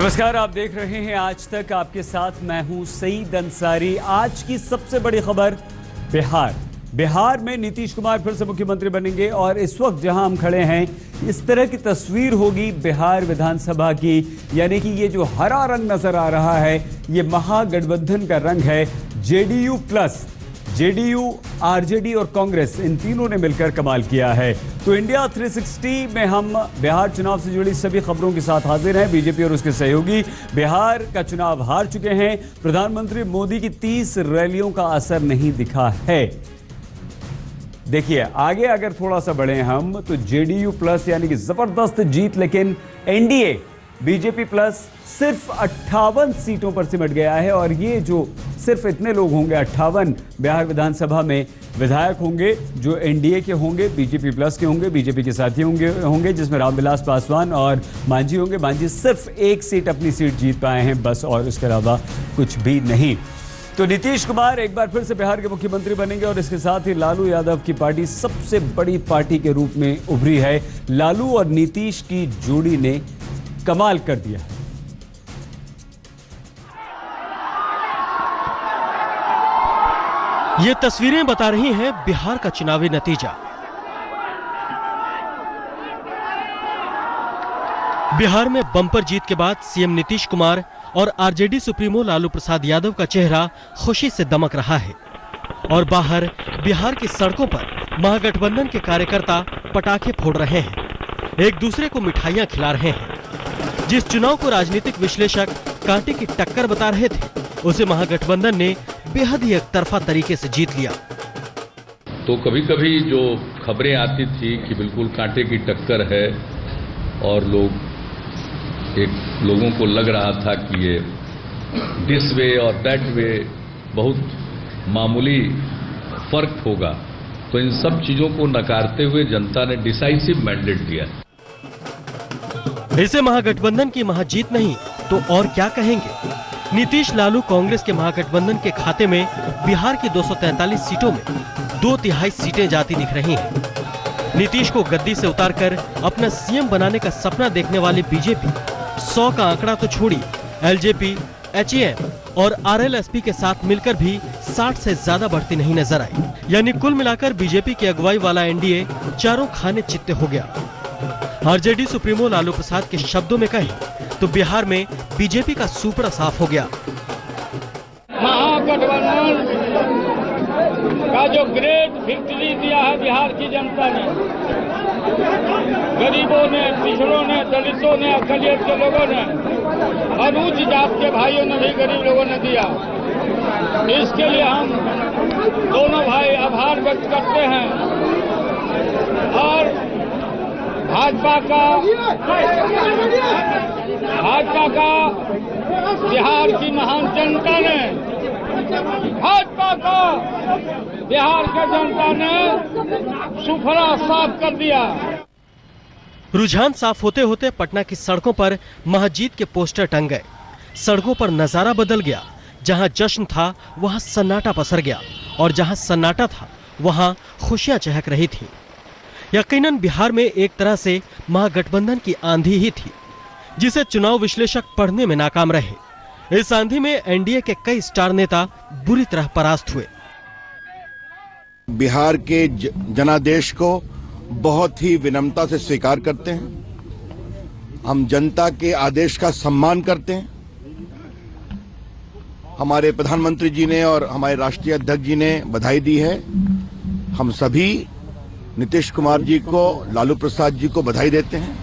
नमस्कार, आप देख रहे हैं आज तक। आपके साथ मैं हूं सईद अंसारी। आज की सबसे बड़ी खबर बिहार में नीतीश कुमार फिर से मुख्यमंत्री बनेंगे और इस वक्त जहां हम खड़े हैं इस तरह की तस्वीर होगी बिहार विधानसभा की। यानी कि ये जो हरा रंग नजर आ रहा है ये महागठबंधन का रंग है। जेडीयू प्लस जेडीयू, आरजेडी और कांग्रेस, इन तीनों ने मिलकर कमाल किया है। तो इंडिया 360 में हम बिहार चुनाव से जुड़ी सभी खबरों के साथ हाजिर हैं। बीजेपी और उसके सहयोगी बिहार का चुनाव हार चुके हैं। प्रधानमंत्री मोदी की 30 रैलियों का असर नहीं दिखा है। देखिए आगे अगर थोड़ा सा बढ़े हम तो जेडीयू प्लस यानी कि जबरदस्त जीत, लेकिन एनडीए बीजेपी प्लस सिर्फ 58 सीटों पर सिमट गया है। और ये जो सिर्फ इतने लोग होंगे 58 बिहार विधानसभा में विधायक होंगे जो एनडीए के होंगे, बीजेपी प्लस के होंगे, बीजेपी के साथी होंगे जिसमें रामविलास पासवान और मांझी होंगे। मांझी सिर्फ एक सीट अपनी सीट जीत पाए हैं बस, और उसके अलावा कुछ भी नहीं। तो नीतीश कुमार एक बार फिर से बिहार के मुख्यमंत्री बनेंगे और इसके साथ ही लालू यादव की पार्टी सबसे बड़ी पार्टी के रूप में उभरी है। लालू और नीतीश की जोड़ी ने कमाल कर दिया। ये तस्वीरें बता रही हैं बिहार का चुनावी नतीजा। बिहार में बम्पर जीत के बाद सीएम नीतीश कुमार और आरजेडी सुप्रीमो लालू प्रसाद यादव का चेहरा खुशी से दमक रहा है और बाहर बिहार की सड़कों पर महागठबंधन के कार्यकर्ता पटाखे फोड़ रहे हैं, एक दूसरे को मिठाइयां खिला रहे हैं। जिस चुनाव को राजनीतिक विश्लेषक कांटे की टक्कर बता रहे थे उसे महागठबंधन ने बेहद ही एकतरफा तरीके से जीत लिया। तो कभी कभी जो खबरें आती थी कि बिल्कुल कांटे की टक्कर है और लोगों को लग रहा था कि ये दिस वे और दैट वे बहुत मामूली फर्क होगा, तो इन सब चीजों को नकारते हुए जनता ने डिसाइसिव मैंडेट दिया। इसे महागठबंधन की महाजीत नहीं तो और क्या कहेंगे। नीतीश लालू कांग्रेस के महागठबंधन के खाते में बिहार की 243 सीटों में 2/3 सीटें जाती दिख रही हैं। नीतीश को गद्दी से उतारकर अपना सीएम बनाने का सपना देखने वाली बीजेपी 100 का आंकड़ा तो छोड़ी, एलजेपी, एचएएम और आरएलएसपी के साथ मिलकर भी 60 से ज्यादा बढ़ती नहीं नजर आई। यानी कुल मिलाकर बीजेपी की अगुवाई वाला एनडीए चारों खाने चित्ते हो गया। आरजेडी सुप्रीमो लालू प्रसाद के शब्दों में कहें तो बिहार में बीजेपी का सुपड़ा साफ हो गया। महागठबंधन का जो ग्रेट विक्ट्री दिया है बिहार की जनता ने, गरीबों ने, पिछड़ों ने, दलितों ने, अकलियत के लोगों ने और उच्च जात के भाइयों ने भी गरीब लोगों ने दिया। इसके लिए हम दोनों भाई आभार व्यक्त करते हैं और भाजपा का बिहार की महान जनता ने, भाजपा का बिहार की जनता ने सुफरा साफ कर दिया। रुझान साफ होते होते पटना की सड़कों पर महाजीत के पोस्टर टंग गए। सड़कों पर नजारा बदल गया। जहां जश्न था वहां सन्नाटा पसर गया और जहां सन्नाटा था वहां खुशियां चहक रही थी। यकीनन बिहार में एक तरह से महागठबंधन की आंधी ही थी जिसे चुनाव विश्लेषक पढ़ने में नाकाम रहे। इस आंधी में एनडीए के कई स्टार नेता बुरी तरह परास्त हुए। बिहार के जनादेश को बहुत ही विनम्रता से स्वीकार करते हैं। हम जनता के आदेश का सम्मान करते हैं। हमारे प्रधानमंत्री जी ने और हमारे राष्ट्रीय अध्यक्ष जी ने बधाई दी है। हम सभी नीतीश कुमार जी को, लालू प्रसाद जी को बधाई देते हैं।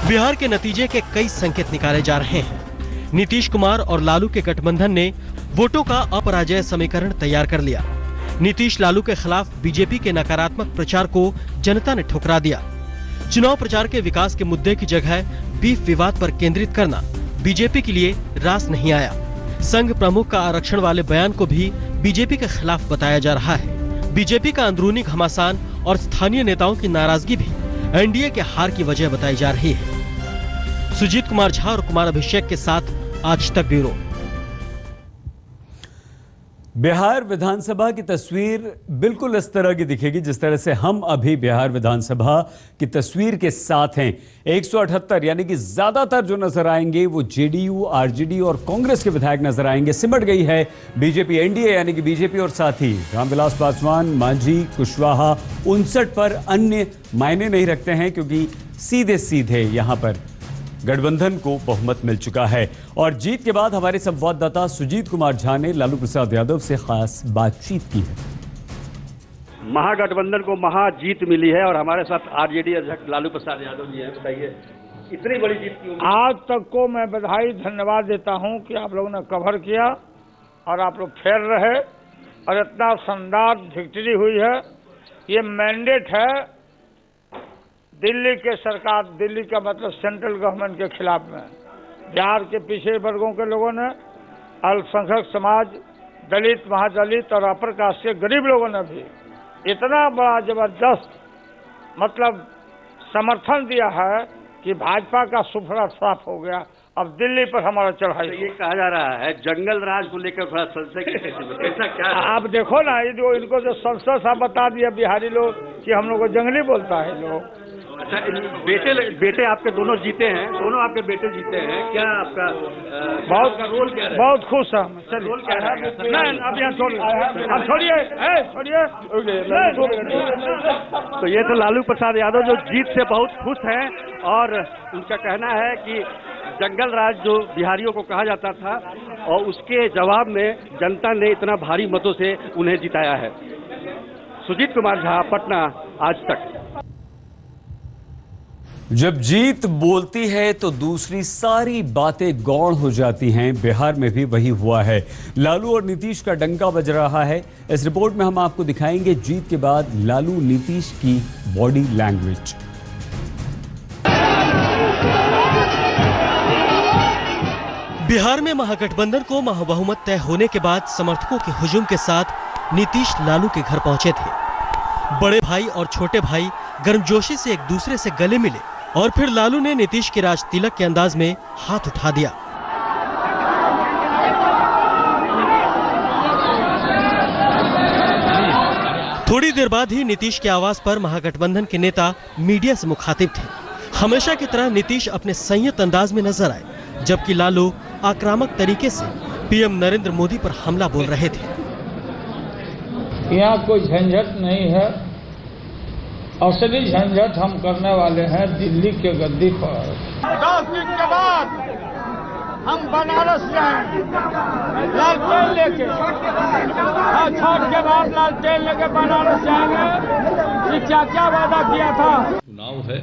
बिहार के नतीजे के कई संकेत निकाले जा रहे हैं। नीतीश कुमार और लालू के गठबंधन ने वोटों का अपराजय समीकरण तैयार कर लिया। नीतीश लालू के खिलाफ बीजेपी के नकारात्मक प्रचार को जनता ने ठुकरा दिया। चुनाव प्रचार के विकास के मुद्दे की जगह बीफ विवाद पर केंद्रित करना बीजेपी के लिए रास नहीं आया। संघ प्रमुख का आरक्षण वाले बयान को भी बीजेपी के खिलाफ बताया जा रहा है। बीजेपी का अंदरूनी घमासान और स्थानीय नेताओं की नाराजगी भी एनडीए के हार की वजह बताई जा रही है। सुजीत कुमार झा और कुमार अभिषेक के साथ आज तक ब्यूरो। बिहार विधानसभा की तस्वीर बिल्कुल इस तरह की दिखेगी जिस तरह से हम अभी बिहार विधानसभा की तस्वीर के साथ हैं। 178 यानी कि ज्यादातर जो नजर आएंगे वो जेडीयू, आरजेडी और कांग्रेस के विधायक नजर आएंगे। सिमट गई है बीजेपी एनडीए यानी कि बीजेपी और साथ ही रामविलास पासवान, मांझी, कुशवाहा 59 पर अन्य मायने नहीं रखते हैं क्योंकि सीधे सीधे यहां पर गठबंधन को बहुमत मिल चुका है। और जीत के बाद हमारे संवाददाता सुजीत कुमार झा ने लालू प्रसाद यादव से खास बातचीत की है। महागठबंधन को महाजीत मिली है और हमारे साथ आरजेडी अध्यक्ष लालू प्रसाद यादव जी हैं। बताइए, इतनी बड़ी जीत की उम्मीद? आज तक को मैं बधाई धन्यवाद देता हूं कि आप लोगों ने कवर किया और आप लोग फेर रहे और इतना शानदार विक्ट्री हुई है। ये मैंडेट है दिल्ली के सरकार, दिल्ली का मतलब सेंट्रल गवर्नमेंट के खिलाफ में। बिहार के पिछड़े वर्गों के लोगों ने, अल्पसंख्यक समाज, दलित, महादलित और अपर कास्ट के गरीब लोगों ने भी इतना बड़ा जबरदस्त मतलब समर्थन दिया है कि भाजपा का सुफरा साफ हो गया। अब दिल्ली पर हमारा चढ़ाई। तो ये कहा जा रहा है जंगल राज को लेकर थोड़ा संशय की स्थिति में, ऐसा क्या है? आप देखो ना, ये जो इनको जो संसद सा बता दिया बिहारी लोग कि हम लोग को जंगली बोलता है लोग। अच्छा, बेटे आपके दोनों जीते हैं, दोनों आपके बेटे जीते हैं, क्या आपका बहुत रोल क्या है? बहुत खुश है। चलिए रोल क्या है? नहीं, अब यहाँ छोड़िए, तो ये तो लालू प्रसाद यादव जो जीत से बहुत खुश हैं और उनका कहना है कि जंगल राज जो बिहारियों को कहा जाता था और उसके जवाब में जनता ने इतना भारी मतों से उन्हें जिताया है। सुजीत कुमार झा, पटना, आज तक। जब जीत बोलती है तो दूसरी सारी बातें गौण हो जाती हैं। बिहार में भी वही हुआ है। लालू और नीतीश का डंका बज रहा है। इस रिपोर्ट में हम आपको दिखाएंगे जीत के बाद लालू नीतीश की बॉडी लैंग्वेज। बिहार में महागठबंधन को महाबहुमत तय होने के बाद समर्थकों के हुजूम के साथ नीतीश लालू के घर पहुंचे थे। बड़े भाई और छोटे भाई गर्मजोशी से एक दूसरे से गले मिले और फिर लालू ने नीतीश के राज तिलक के अंदाज में हाथ उठा दिया। थोड़ी देर बाद ही नीतीश के आवास पर महागठबंधन के नेता मीडिया से मुखातिब थे। हमेशा की तरह नीतीश अपने संयत अंदाज में नजर आए, जबकि लालू आक्रामक तरीके से पीएम नरेंद्र मोदी पर हमला बोल रहे थे। यहाँ कोई झंझट नहीं है। असली झंझट हम करने वाले हैं दिल्ली के गद्दी पर। 10 दिन के बाद हम बनारस जाएंगे लालटेन लेके, छठ के बाद लालटेन लेके बनारस जाएंगे। ये क्या क्या वादा किया था? चुनाव है।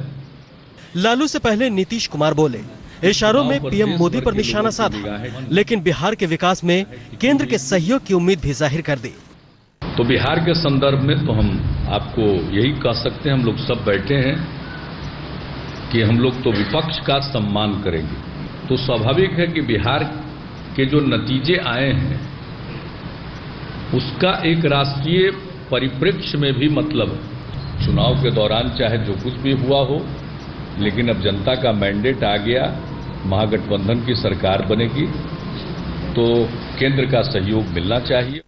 लालू से पहले नीतीश कुमार बोले, इशारों में पीएम मोदी पर निशाना साधा, लेकिन बिहार के विकास में केंद्र के सहयोग की उम्मीद भी जाहिर कर दी। तो बिहार के संदर्भ में तो हम आपको यही कह सकते हैं, हम लोग सब बैठे हैं कि हम लोग तो विपक्ष का सम्मान करेंगे। तो स्वाभाविक है कि बिहार के जो नतीजे आए हैं उसका एक राष्ट्रीय परिप्रेक्ष्य में भी मतलब है। चुनाव के दौरान चाहे जो कुछ भी हुआ हो, लेकिन अब जनता का मैंडेट आ गया, महागठबंधन की सरकार बनेगी तो केंद्र का सहयोग मिलना चाहिए।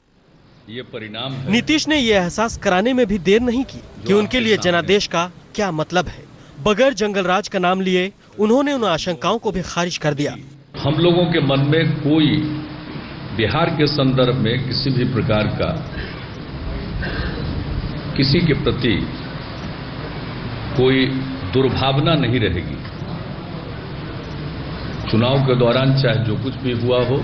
ये परिणाम है। नीतीश ने यह एहसास कराने में भी देर नहीं की कि उनके लिए जनादेश का क्या मतलब है। बगैर जंगल राज का नाम लिए उन्होंने उन आशंकाओं को भी खारिज कर दिया। हम लोगों के मन में कोई बिहार के संदर्भ में किसी भी प्रकार का किसी के प्रति कोई दुर्भावना नहीं रहेगी। चुनाव के दौरान चाहे जो कुछ भी हुआ हो,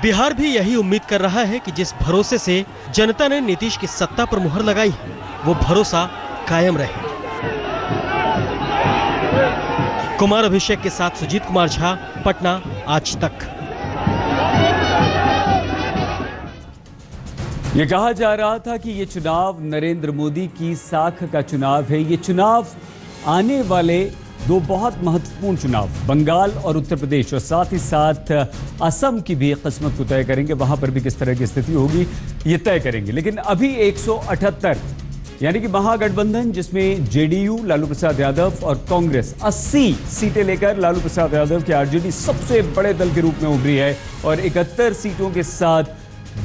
बिहार भी यही उम्मीद कर रहा है कि जिस भरोसे से जनता ने नीतीश की सत्ता पर मुहर लगाई है, वो भरोसा कायम रहे। कुमार अभिषेक के साथ सुजीत कुमार झा, पटना, आज तक। ये कहा जा रहा था कि ये चुनाव नरेंद्र मोदी की साख का चुनाव है। ये चुनाव आने वाले दो बहुत महत्वपूर्ण चुनाव, बंगाल और उत्तर प्रदेश, और साथ ही साथ असम की भी किस्मत को तय करेंगे। वहां पर भी किस तरह की स्थिति होगी ये तय करेंगे। लेकिन अभी 178 यानी कि महागठबंधन, जिसमें जेडीयू, लालू प्रसाद यादव और कांग्रेस 80 सीटें लेकर लालू प्रसाद यादव की आरजेडी सबसे बड़े दल के रूप में उभरी है और 71 सीटों के साथ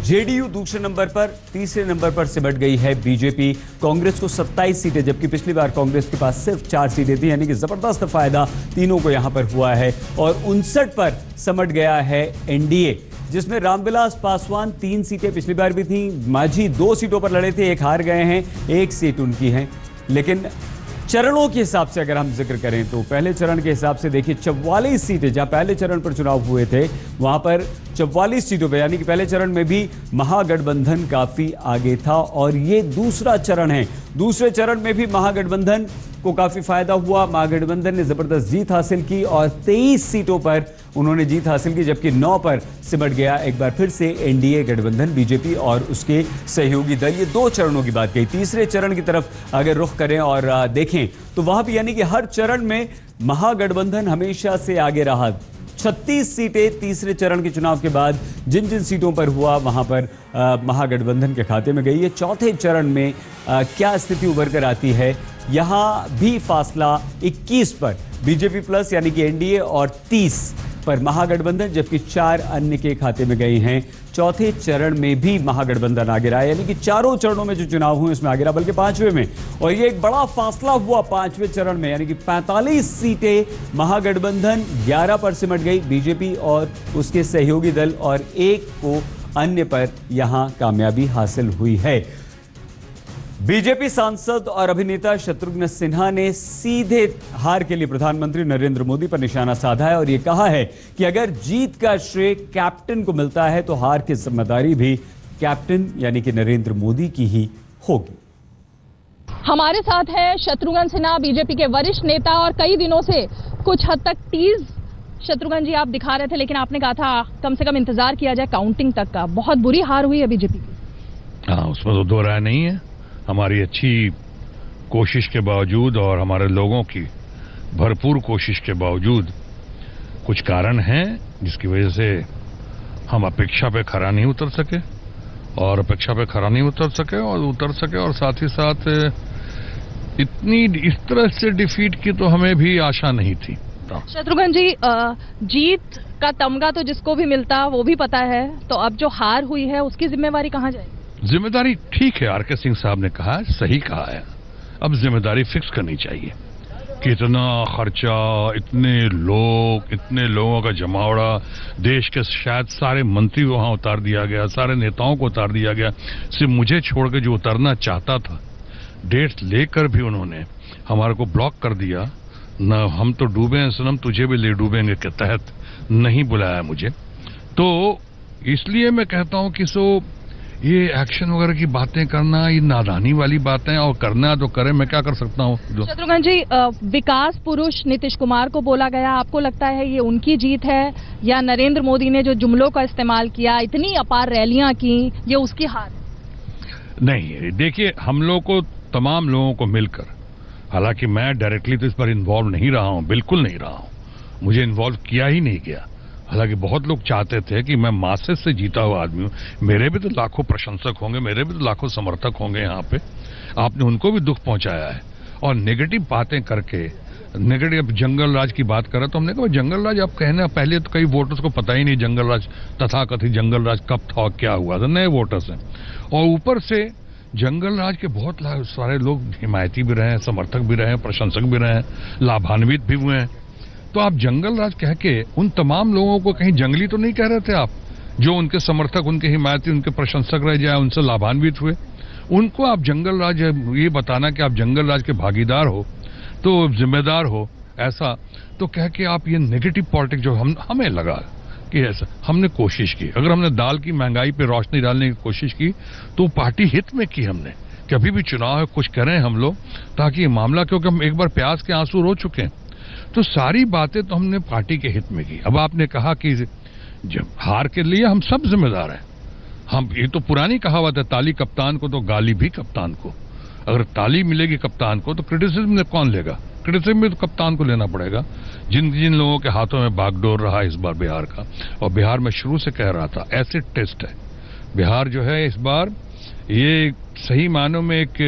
जेडीयू दूसरे नंबर पर, तीसरे नंबर पर सिमट गई है बीजेपी। कांग्रेस को 27 सीटें, जबकि पिछली बार कांग्रेस के पास सिर्फ 4 सीटें थी, यानी कि जबरदस्त फायदा तीनों को यहां पर हुआ है। और 59 पर सिमट गया है एनडीए, जिसमें रामविलास पासवान 3 सीटें पिछली बार भी थी, मांझी 2 सीटों पर लड़े थे, एक हार गए हैं, 1 सीट उनकी है। लेकिन चरणों के हिसाब से अगर हम जिक्र करें तो पहले चरण के हिसाब से देखिए 44 सीटें, जहां पहले चरण पर चुनाव हुए थे वहां पर 44 सीटों पर, यानी कि पहले चरण में भी महागठबंधन काफी आगे था। और ये दूसरा चरण है, दूसरे चरण में भी महागठबंधन को काफी फायदा हुआ। महागठबंधन ने जबरदस्त जीत हासिल की और 23 सीटों पर उन्होंने जीत हासिल की, जबकि 9 पर सिमट गया एक बार फिर से एनडीए गठबंधन, बीजेपी और उसके सहयोगी दल। ये 2 चरणों की बात कही। तीसरे चरण की तरफ अगर रुख करें और देखें तो वहां भी यानी कि हर चरण में महागठबंधन हमेशा से आगे रहा। 36 सीटें तीसरे चरण के चुनाव के बाद जिन जिन सीटों पर हुआ वहां पर महागठबंधन के खाते में गई है। चौथे चरण में क्या स्थिति उभर कर आती है, यहां भी फासला 21 पर बीजेपी प्लस यानी कि एनडीए और 30 पर महागठबंधन, जबकि 4 अन्य के खाते में गए हैं। चौथे चरण में भी महागठबंधन आगे रहा, यानी कि चारों चरणों में जो चुनाव हुए उसमें आगे रहा, बल्कि 5वें में। और ये एक बड़ा फासला हुआ 5वें चरण में, यानी कि 45 सीटें महागठबंधन, 11 पर सिमट गई बीजेपी और उसके सहयोगी दल, और 1 को अन्य पर यहां कामयाबी हासिल हुई है। बीजेपी सांसद और अभिनेता शत्रुघ्न सिन्हा ने सीधे हार के लिए प्रधानमंत्री नरेंद्र मोदी पर निशाना साधा है और यह कहा है कि अगर जीत का श्रेय कैप्टन को मिलता है तो हार की जिम्मेदारी भी कैप्टन यानी कि नरेंद्र मोदी की ही होगी। हमारे साथ है शत्रुघ्न सिन्हा, बीजेपी के वरिष्ठ नेता, और कई दिनों से कुछ हद तक टीज शत्रुघ्न जी आप दिखा रहे थे, लेकिन आपने कहा था कम से कम इंतजार किया जाए काउंटिंग तक का। बहुत बुरी हार हुई है बीजेपी की। हाँ, उसमें तो दो राय नहीं है। हमारी अच्छी कोशिश के बावजूद और हमारे लोगों की भरपूर कोशिश के बावजूद कुछ कारण हैं जिसकी वजह से हम अपेक्षा पे खरा नहीं उतर सके, और अपेक्षा पे खरा नहीं उतर सके और साथ ही साथ इतनी इस तरह से डिफीट की तो हमें भी आशा नहीं थी। शत्रुघ्न जी, जीत का तमगा तो जिसको भी मिलता वो भी पता है, तो अब जो हार हुई है उसकी जिम्मेवारी कहाँ जाएगी? जिम्मेदारी ठीक है, आरके सिंह साहब ने कहा, सही कहा है। अब जिम्मेदारी फिक्स करनी चाहिए कि इतना खर्चा, इतने लोगों का जमावड़ा, देश के शायद सारे मंत्री वहां उतार दिया गया, सारे नेताओं को उतार दिया गया, सिर्फ मुझे छोड़ के जो उतरना चाहता था, डेट्स लेकर भी उन्होंने हमारे को ब्लॉक कर दिया। न हम तो डूबे हैं सनम, तुझे भी ले डूबेंगे के तहत नहीं बुलाया मुझे। तो इसलिए मैं कहता हूं कि ये एक्शन वगैरह की बातें करना, ये नादानी वाली बातें, और करना तो करे, मैं क्या कर सकता हूँ। शत्रुघ्न जी, विकास पुरुष नीतीश कुमार को बोला गया, आपको लगता है ये उनकी जीत है या नरेंद्र मोदी ने जो जुमलों का इस्तेमाल किया, इतनी अपार रैलियां की, ये उसकी हार है? नहीं, देखिए, हम लोग को, तमाम लोगों को मिलकर, हालांकि मैं डायरेक्टली तो इस पर इन्वॉल्व नहीं रहा हूं, बिल्कुल नहीं रहा हूं, मुझे इन्वॉल्व किया ही नहीं गया। हालांकि बहुत लोग चाहते थे कि मैं मासेस से जीता हुआ आदमी हूं, मेरे भी तो लाखों प्रशंसक होंगे, मेरे भी तो लाखों समर्थक होंगे यहाँ पे, आपने उनको भी दुख पहुंचाया है। और नेगेटिव बातें करके, नेगेटिव जंगल राज की बात करें तो हमने कहा जंगल राज आप कहने, पहले तो कई वोटर्स को पता ही नहीं जंगल राज, तथाकथित जंगल राज कब था, क्या हुआ था, नए वोटर्स हैं। और ऊपर से जंगल राज के बहुत सारे लोग हिमायती भी रहे हैं, समर्थक भी रहे हैं, प्रशंसक भी रहे हैं, लाभान्वित भी हुए हैं। तो आप जंगल राज कह के उन तमाम लोगों को कहीं जंगली तो नहीं कह रहे थे आप, जो उनके समर्थक, उनके हिमायती, उनके प्रशंसक रह जाए, उनसे लाभान्वित हुए, उनको आप जंगल राज ये बताना कि आप जंगल राज के भागीदार हो, तो जिम्मेदार हो, ऐसा तो कह के आप ये नेगेटिव पॉलिटिक्स जो हमें लगा कि ऐसा हमने कोशिश की, अगर हमने दाल की महंगाई पे रोशनी डालने की कोशिश की तो पार्टी हित में की हमने, कि अभी भी चुनाव है, कुछ करें हम लोग ताकि ये मामला, क्योंकि हम एक बार प्याज के आंसू रो चुके हैं, तो सारी बातें तो हमने पार्टी के हित में की। अब आपने कहा कि जब हार के लिए हम सब जिम्मेदार हैं, हम, ये तो पुरानी कहावत है, ताली कप्तान को तो गाली भी कप्तान को। अगर ताली मिलेगी कप्तान को तो क्रिटिसिज्म कौन लेगा? क्रिटिसिज्म भी तो कप्तान को लेना पड़ेगा। जिन जिन लोगों के हाथों में बागडोर रहा इस बार बिहार का, और बिहार में शुरू से कह रहा था एसिड टेस्ट है बिहार जो है इस बार, ये सही मानों में एक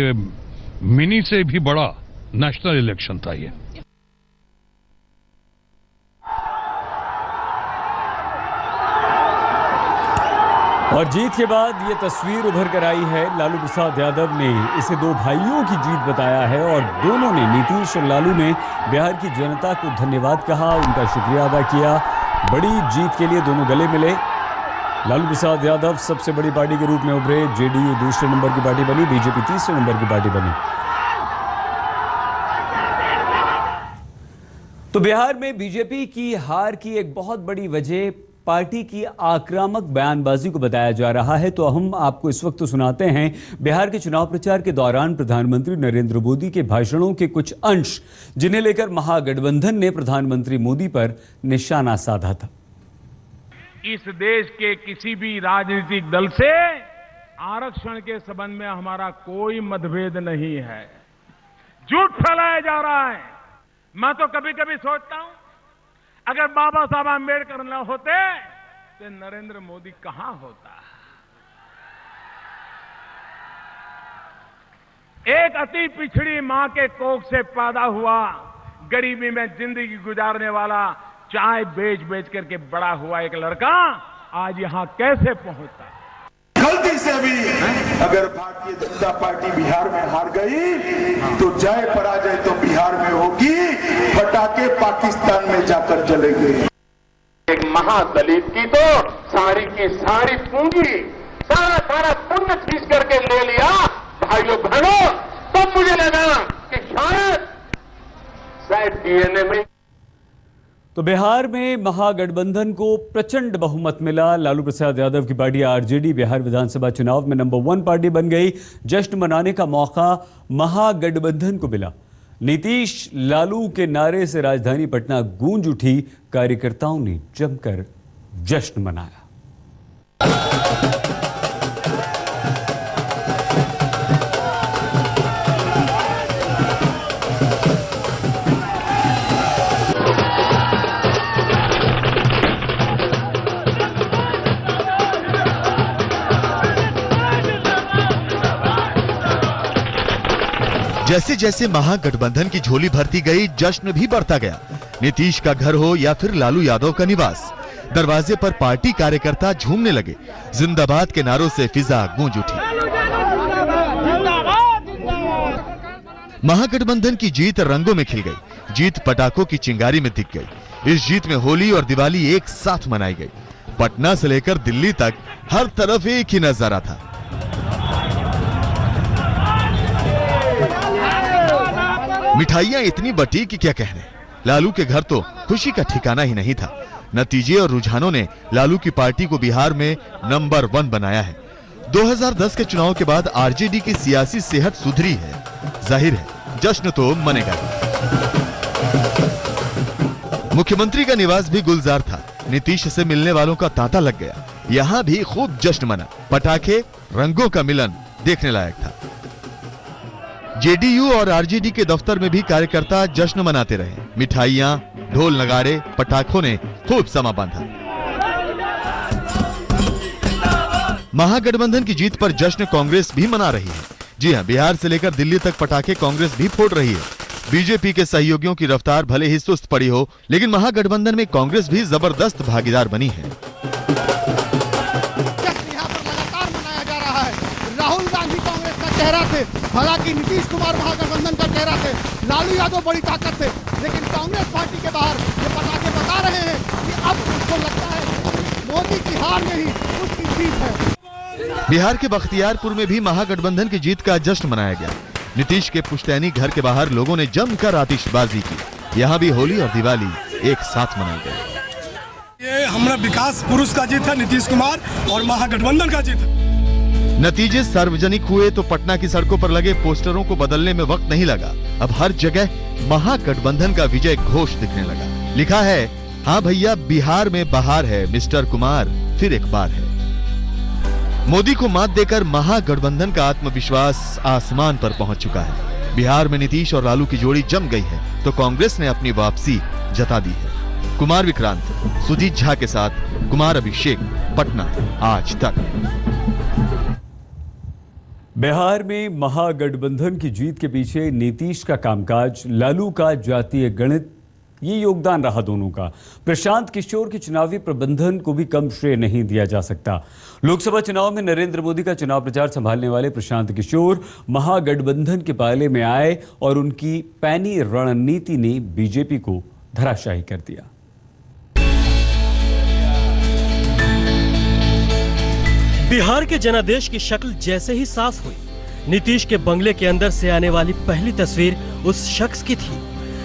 मिनी से भी बड़ा नेशनल इलेक्शन था ये। और जीत के बाद ये तस्वीर उभर कर आई है। लालू प्रसाद यादव ने इसे दो भाइयों की जीत बताया है और दोनों ने, नीतीश और लालू ने, बिहार की जनता को धन्यवाद कहा, उनका शुक्रिया अदा किया। बड़ी जीत के लिए दोनों गले मिले। लालू प्रसाद यादव सबसे बड़ी पार्टी के रूप में उभरे, जेडीयू दूसरे नंबर की पार्टी बनी, बीजेपी तीसरे नंबर की पार्टी बनी। तो बिहार में बीजेपी की हार की एक बहुत बड़ी वजह पार्टी की आक्रामक बयानबाजी को बताया जा रहा है। तो हम आपको इस वक्त सुनाते हैं बिहार के चुनाव प्रचार के दौरान प्रधानमंत्री नरेंद्र मोदी के भाषणों के कुछ अंश, जिन्हें लेकर महागठबंधन ने प्रधानमंत्री मोदी पर निशाना साधा था। इस देश के किसी भी राजनीतिक दल से आरक्षण के संबंध में हमारा कोई मतभेद नहीं है। झूठ फैलाया जा रहा है। मैं तो कभी कभी सोचता हूं, अगर बाबा साहब आंबेडकर न होते तो नरेंद्र मोदी कहां होता। एक अति पिछड़ी मां के कोख से पैदा हुआ, गरीबी में जिंदगी गुजारने वाला, चाय बेच बेच करके बड़ा हुआ एक लड़का आज यहां कैसे पहुंचा। गलती से भी अगर भारतीय जनता पार्टी बिहार में हार गई तो जय पराजय तो बिहार में होगी, पटाखे पाकिस्तान में जाकर चलेंगे। एक महादलित की तो सारी की सारी पूंजी, सारा पुण्य खींच करके ले लिया। भाइयों बहनों, तब मुझे लगा कि शायद डीएनए में। तो बिहार में महागठबंधन को प्रचंड बहुमत मिला। लालू प्रसाद यादव की पार्टी आरजेडी बिहार विधानसभा चुनाव में नंबर 1 पार्टी बन गई। जश्न मनाने का मौका महागठबंधन को मिला। नीतीश लालू के नारे से राजधानी पटना गूंज उठी। कार्यकर्ताओं ने जमकर जश्न मनाया। जैसे जैसे महागठबंधन की झोली भरती गई, जश्न भी बढ़ता गया। नीतीश का घर हो या फिर लालू यादव का निवास, दरवाजे पर पार्टी कार्यकर्ता झूमने लगे। जिंदाबाद के नारों से फिजा गूंज उठी। महागठबंधन की जीत रंगों में खिल गई। जीत पटाखों की चिंगारी में दिख गई। इस जीत में होली और दिवाली एक साथ मनाई गई। पटना से लेकर दिल्ली तक हर तरफ एक ही नजारा था। मिठाइयां इतनी बटी कि क्या कहने। लालू के घर तो खुशी का ठिकाना ही नहीं था। नतीजे और रुझानों ने लालू की पार्टी को बिहार में नंबर 1 बनाया है। 2010 के चुनाव के बाद आरजेडी की सियासी सेहत सुधरी है। जाहिर है जश्न तो मनेगा। मुख्यमंत्री का निवास भी गुलजार था। नीतीश से मिलने वालों का तांता लग गया। यहां भी खूब जश्न मना। पटाखे, रंगों का मिलन देखने लायक था। जेडीयू और आरजेडी के दफ्तर में भी कार्यकर्ता जश्न मनाते रहे। मिठाइयां, ढोल नगाड़े, पटाखों ने खूब समा बांधा। महागठबंधन की जीत पर जश्न कांग्रेस भी मना रही है। जी हां, बिहार से लेकर दिल्ली तक पटाखे कांग्रेस भी फोड़ रही है। बीजेपी के सहयोगियों की रफ्तार भले ही सुस्त पड़ी हो, लेकिन महागठबंधन में कांग्रेस भी जबरदस्त भागीदार बनी है। राहुल गांधी कांग्रेस का चेहरा थे, हालांकि नीतीश कुमार महागठबंधन का चेहरा थे, लालू यादव बड़ी ताकत थे, लेकिन कांग्रेस पार्टी के बाहर ये पटाखे बता रहे हैं कि अब उसको लगता है मोदी की हार नहीं, उसकी जीत है। बिहार के बख्तियारपुर में भी महागठबंधन की जीत का जश्न मनाया गया। नीतीश के पुश्तैनी घर के बाहर लोगों ने जमकर आतिशबाजी की। यहाँ भी होली और दिवाली एक साथ मनाई गई। ये हमारा विकास पुरुष का जीत है, नीतीश कुमार और महागठबंधन का जीत है। नतीजे सार्वजनिक हुए तो पटना की सड़कों पर लगे पोस्टरों को बदलने में वक्त नहीं लगा। अब हर जगह महागठबंधन का विजय घोष दिखने लगा। लिखा है, हाँ भैया बिहार में बहार है, मिस्टर कुमार फिर एक बार है। मोदी को मात देकर महागठबंधन का आत्मविश्वास आसमान पर पहुंच चुका है। बिहार में नीतीश और लालू की जोड़ी जम गई है तो कांग्रेस ने अपनी वापसी जता दी है। कुमार विक्रांत, सुजीत झा के साथ कुमार अभिषेक, पटना, आज तक। बिहार में महागठबंधन की जीत के पीछे नीतीश का कामकाज, लालू का जातीय गणित, ये योगदान रहा दोनों का। प्रशांत किशोर के चुनावी प्रबंधन को भी कम श्रेय नहीं दिया जा सकता। लोकसभा चुनाव में नरेंद्र मोदी का चुनाव प्रचार संभालने वाले प्रशांत किशोर महागठबंधन के पाले में आए और उनकी पैनी रणनीति ने बीजेपी को धराशायी कर दिया। बिहार के जनादेश की शक्ल जैसे ही साफ हुई, नीतीश के बंगले के अंदर से आने वाली पहली तस्वीर उस शख्स की थी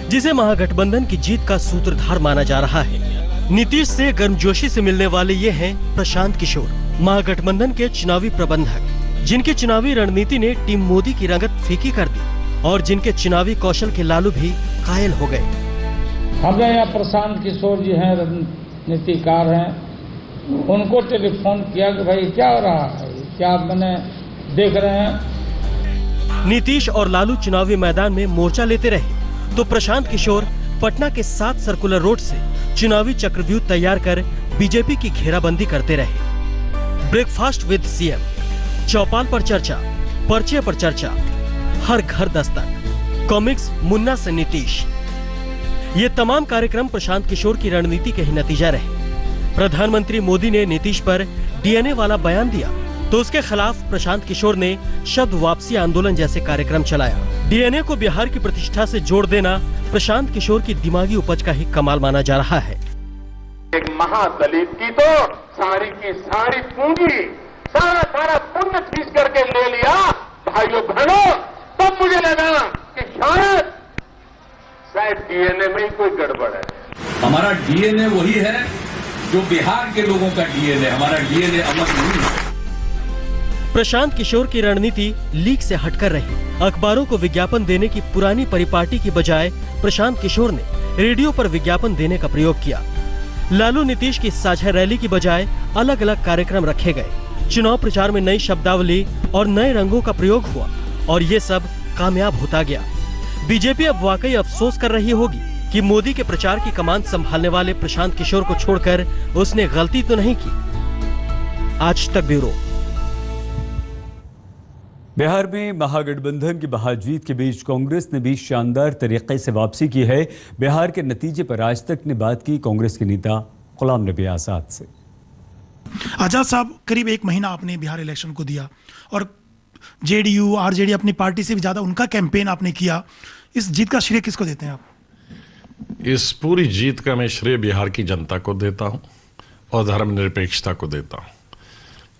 जिसे महागठबंधन की जीत का सूत्रधार माना जा रहा है। नीतीश से गर्मजोशी से मिलने वाले ये हैं प्रशांत किशोर, महागठबंधन के चुनावी प्रबंधक, जिनकी चुनावी रणनीति ने टीम मोदी की रंगत फीकी कर दी और जिनके चुनावी कौशल के लालू भी कायल हो गए। हमें यहाँ प्रशांत किशोर जी हैं, रणनीतिकार हैं, उनको टेलीफोन किया कि भाई क्या हो रहा है, क्या आप मैंने देख रहे हैं। नीतीश और लालू चुनावी मैदान में मोर्चा लेते रहे तो प्रशांत किशोर पटना के 7 सर्कुलर रोड से चुनावी चक्रव्यूह तैयार कर बीजेपी की घेराबंदी करते रहे। ब्रेकफास्ट विद सीएम, चौपाल पर चर्चा, पर्चे पर चर्चा, हर घर दस्तक, कॉमिक्स मुन्ना से नीतीश, ये तमाम कार्यक्रम प्रशांत किशोर की रणनीति के ही नतीजा रहे। प्रधानमंत्री मोदी ने नीतीश पर डीएनए वाला बयान दिया तो उसके खिलाफ प्रशांत किशोर ने शब्द वापसी आंदोलन जैसे कार्यक्रम चलाया। डीएनए को बिहार की प्रतिष्ठा से जोड़ देना प्रशांत किशोर की दिमागी उपज का ही कमाल माना जा रहा है। एक महादलित की तो सारी की सारी पूंजी, सारा पुण्य खींच करके ले लिया भाइयों बहनों। तब मुझे लगा कि शायद डीएनए में ही कोई गड़बड़ है। हमारा डीएनए वही है जो बिहार के लोगों का डीएनए, हमारा डीएनए अलग नहीं है। प्रशांत किशोर की रणनीति लीक से हटकर रही। अखबारों को विज्ञापन देने की पुरानी परिपाटी की बजाय प्रशांत किशोर ने रेडियो पर विज्ञापन देने का प्रयोग किया। लालू नीतीश की साझा रैली की बजाय अलग अलग कार्यक्रम रखे गए। चुनाव प्रचार में नई शब्दावली और नए रंगों का प्रयोग हुआ और ये सब कामयाब होता गया। बीजेपी अब वाकई अफसोस कर रही होगी कि मोदी के प्रचार की कमान संभालने वाले प्रशांत किशोर को छोड़कर उसने गलती तो नहीं की। आज तक ब्यूरो। बिहार में महागठबंधन की बहार जीत के बीच कांग्रेस ने भी शानदार तरीके से वापसी की है। बिहार के नतीजे पर आज तक ने बात की कांग्रेस के नेता गुलाम नबी आजाद से। आजाद साहब, करीब 1 महीना आपने बिहार इलेक्शन को दिया और जेडीयू आरजेडी अपनी पार्टी से भी ज्यादा उनका कैंपेन आपने किया। इस जीत का श्रेय किसको देते हैं आप? इस पूरी जीत का मैं श्रेय बिहार की जनता को देता हूं और धर्मनिरपेक्षता को देता हूं,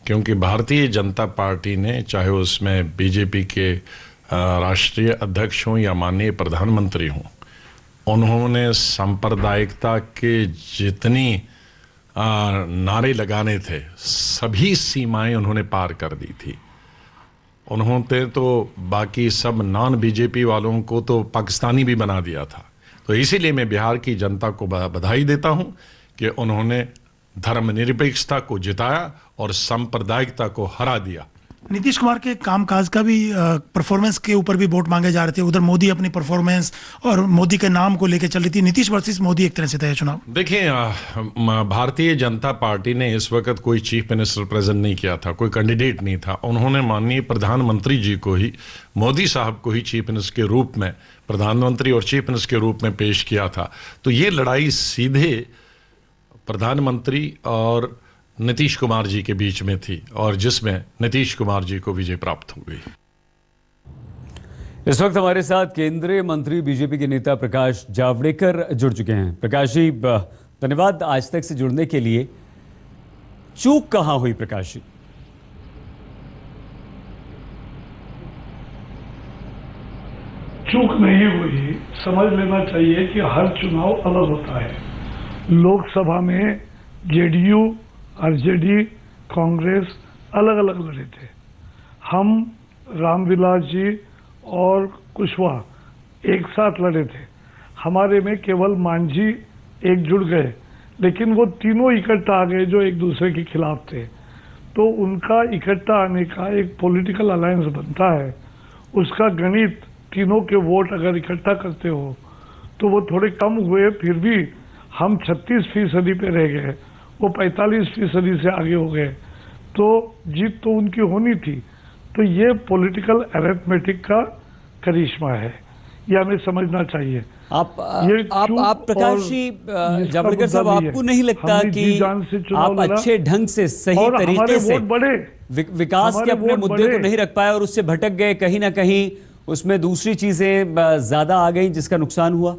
क्योंकि भारतीय जनता पार्टी ने, चाहे उसमें बीजेपी के राष्ट्रीय अध्यक्ष हों या माननीय प्रधानमंत्री हों, उन्होंने सांप्रदायिकता के जितनी नारे लगाने थे सभी सीमाएं उन्होंने पार कर दी थी। उन्होंने तो बाकी सब नॉन बीजेपी वालों को तो पाकिस्तानी भी बना दिया था। तो इसीलिए मैं बिहार की जनता को बधाई देता हूं कि उन्होंने धर्मनिरपेक्षता को जिताया और सांप्रदायिकता को हरा दिया। नीतीश कुमार के कामकाज का भी परफॉर्मेंस के ऊपर भी वोट मांगे जा रहे थे। उधर मोदी अपनी परफॉर्मेंस और मोदी के नाम को लेकर चल रही थी। नीतीश वर्सेस मोदी एक तरह से तय चुनाव। देखिए, भारतीय जनता पार्टी ने इस वक्त कोई चीफ मिनिस्टर प्रेजेंट नहीं किया था, कोई कैंडिडेट नहीं था। उन्होंने माननीय प्रधानमंत्री जी को ही, मोदी साहब को ही चीफ मिनिस्टर के रूप में, प्रधानमंत्री और चीफ मिनिस्टर के रूप में पेश किया था। तो ये लड़ाई सीधे प्रधानमंत्री और नीतीश कुमार जी के बीच में थी और जिसमें नीतीश कुमार जी को विजय प्राप्त हो गई। इस वक्त हमारे साथ केंद्रीय मंत्री बीजेपी के नेता प्रकाश जावड़ेकर जुड़ चुके हैं। प्रकाश जी, धन्यवाद आज तक से जुड़ने के लिए। चूक कहां हुई प्रकाश जी? चूक नहीं हुई। समझ लेना चाहिए कि हर चुनाव अलग होता है। लोकसभा में जेडीयू आरजेडी कांग्रेस अलग अलग लड़े थे। हम रामविलास जी और कुशवाहा एक साथ लड़े थे। हमारे में केवल मांझी एकजुट गए, लेकिन वो तीनों इकट्ठा आ गए जो एक दूसरे के खिलाफ थे। तो उनका इकट्ठा आने का एक पॉलिटिकल अलायंस बनता है। उसका गणित, तीनों के वोट अगर इकट्ठा करते हो तो वो थोड़े कम हुए, फिर भी हम 36% पे रह गए, वो 45% से आगे हो गए। तो जीत तो उनकी होनी थी। तो ये पॉलिटिकल अरिथमेटिक का करिश्मा है, ये हमें समझना चाहिए। आप प्रकाश जी जावड़ेकर साहब, आपको नहीं लगता कि आप अच्छे ढंग से सही तरीके से विकास के अपने मुद्दे को नहीं रख पाए और उससे भटक गए, कहीं ना कहीं उसमें दूसरी चीजें ज्यादा आ गई जिसका नुकसान हुआ?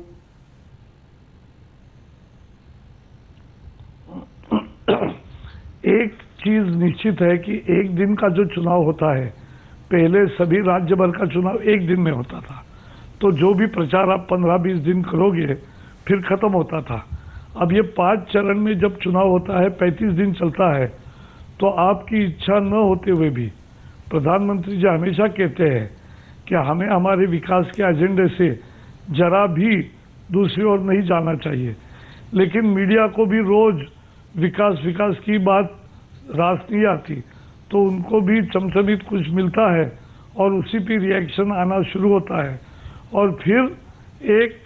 एक चीज निश्चित है कि एक दिन का जो चुनाव होता है, पहले सभी राज्य भर का चुनाव एक दिन में होता था, तो जो भी प्रचार आप 15-20 दिन करोगे फिर खत्म होता था। अब ये 5 चरण में जब चुनाव होता है, 35 दिन चलता है, तो आपकी इच्छा न होते हुए भी प्रधानमंत्री जी हमेशा कहते हैं कि हमें हमारे विकास के एजेंडे से जरा भी दूसरी ओर नहीं जाना चाहिए, लेकिन मीडिया को भी रोज विकास की बात रास नहीं आती, तो उनको भी चमचमित कुछ मिलता है और उसी पे रिएक्शन आना शुरू होता है और फिर एक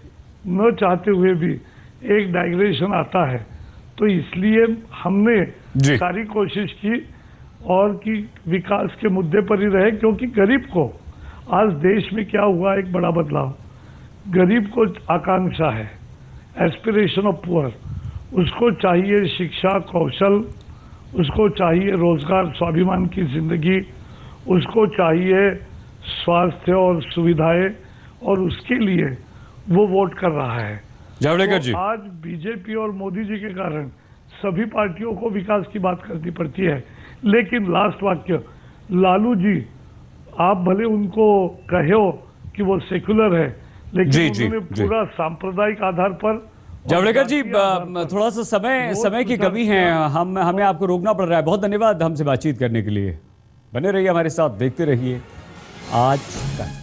न चाहते हुए भी एक डाइग्रेशन आता है। तो इसलिए हमने सारी कोशिश की और कि विकास के मुद्दे पर ही रहे, क्योंकि गरीब को आज देश में क्या हुआ, एक बड़ा बदलाव, गरीब को आकांक्षा है, एस्पिरेशन ऑफ पुअर, उसको चाहिए शिक्षा, कौशल, उसको चाहिए रोजगार, स्वाभिमान की जिंदगी, उसको चाहिए स्वास्थ्य और सुविधाएं, और उसके लिए वो वोट कर रहा है। जावड़ेकर जी, आज बीजेपी और मोदी जी के कारण सभी पार्टियों को विकास की बात करनी पड़ती है, लेकिन लास्ट वाक्य, लालू जी आप भले उनको कहो कि वो सेक्युलर है, लेकिन उन्होंने पूरा सांप्रदायिक आधार पर। जावड़ेकर जी, थोड़ा सा समय की कमी है, हमें आपको रोकना पड़ रहा है। बहुत धन्यवाद हमसे बातचीत करने के लिए। बने रहिए हमारे साथ, देखते रहिए आज तक।